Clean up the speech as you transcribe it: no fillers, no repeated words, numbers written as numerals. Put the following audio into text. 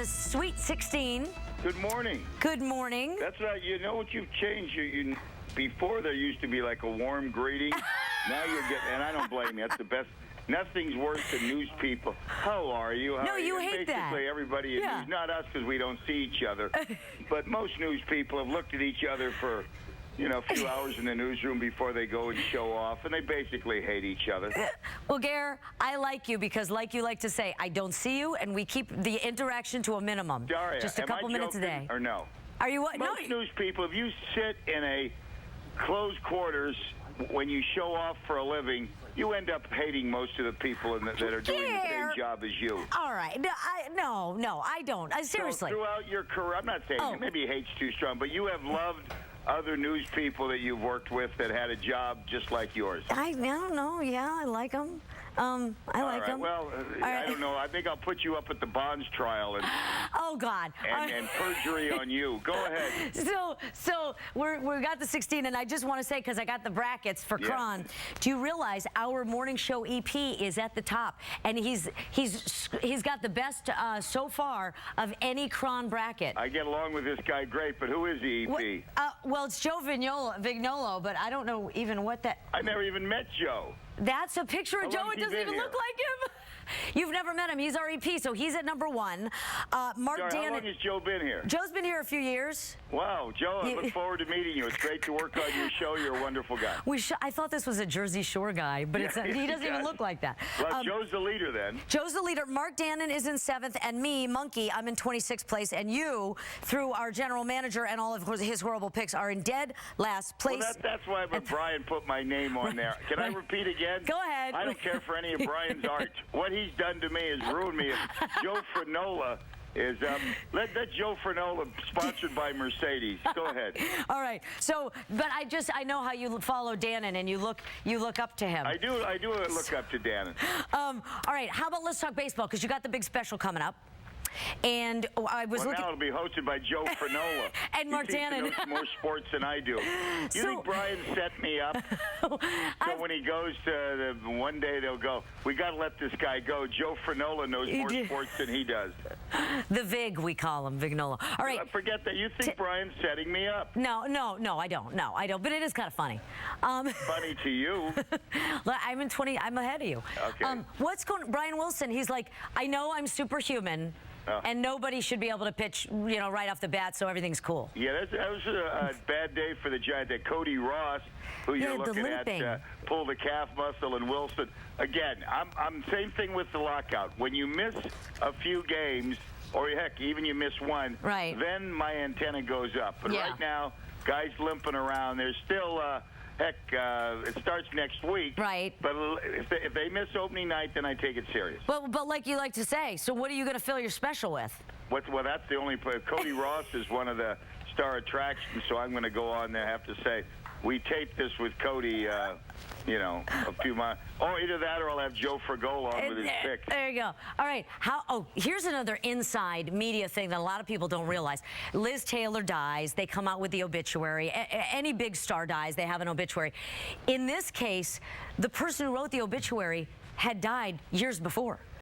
the Sweet 16. Good morning. Good morning. That's right. You know what you've changed? Before there used to be like a warm greeting. Now you're getting, and I don't blame you. That's the best. Nothing's worse than news people. How are you? No, you hate that. Basically, everybody in news, not us because we don't see each other, but most news people have looked at each other for, a few hours in the newsroom before they go and show off, and they basically hate each other. Well, Gare, I like you because, like you like to say, I don't see you, and we keep the interaction to a minimum. Daria, just a couple minutes a day. Or no? Are you what? Most news people, if you sit in a closed quarters when you show off for a living, you end up hating most of the people that are doing the same job as you. All right. No, I don't. Seriously. So throughout your career, I'm not saying maybe hate's too strong, but you have loved other news people that you've worked with that had a job just like yours. I don't know. Yeah, I like them. I like them. Well, I don't know. I think I'll put you up at the Bonds trial and oh God, and perjury on you. Go ahead. So we got the 16, and I just want to say, because I got the brackets for KRON. Do you realize our morning show EP is at the top, and he's got the best so far of any KRON bracket. I get along with this guy great, but who is the EP? Well, it's Joe Vignolo, but I don't know even what that. I never even met Joe. That's a picture of Joe. It doesn't even look like him. You've never met him. He's our EP, so he's at #1. Mark Sorry, Dan. how long has Joe been here? Joe's been here a few years. Wow, Joe, I look forward to meeting you. It's great to work on your show. You're a wonderful guy. I thought this was a Jersey Shore guy, but he doesn't even look like that. Well, Joe's the leader then. Joe's the leader. Mark Dannon is in 7th, and me, Monkey, I'm in 26th place, and you, through our general manager and all of his horrible picks, are in dead last place. Well, that's why Brian put my name on there. Can I repeat again? Go ahead. I don't care for any of Brian's art. What he's done to me has ruined me. Joe Frenola is let Joe Frenola, sponsored by Mercedes. Go ahead. All right. So, but I know how you follow Dannon, and you look up to him. I do look up to Dannon. All right. How about let's talk baseball, because you got the big special coming up. And I was looking. Now it'll be hosted by Joe Frenola. And Mark Dannon. He knows more sports than I do. You think Brian set me up? So when he goes to one day, they'll go, we got to let this guy go. Joe Frenola knows more sports than he does. The Vig, we call him, Vignola. All right. Forget that. You think Brian's setting me up? No, I don't. No, I don't. But it is kind of funny. Funny to you. I'm in 20. I'm ahead of you. Okay. Brian Wilson, he's like, I know I'm superhuman. And nobody should be able to pitch, right off the bat, so everything's cool. Yeah, that was a bad day for the Giants. That Cody Ross, who you're looking at, pulled the calf muscle, and Wilson. Again, I'm same thing with the lockout. When you miss a few games, or heck, even you miss one, then my antenna goes up. But right now, guys limping around. There's still. Heck, it starts next week. Right. But if they miss opening night, then I take it serious. But like you like to say, so what are you going to fill your special with? Well, that's the only place. Cody Ross is one of the star attractions, so I'm going to go on there. I have to say, we taped this with Cody, a few months. Oh, either that or I'll have Joe Fregola on with his pick. There you go. All right. Here's another inside media thing that a lot of people don't realize. Liz Taylor dies. They come out with the obituary. Any big star dies, they have an obituary. In this case, the person who wrote the obituary had died years before.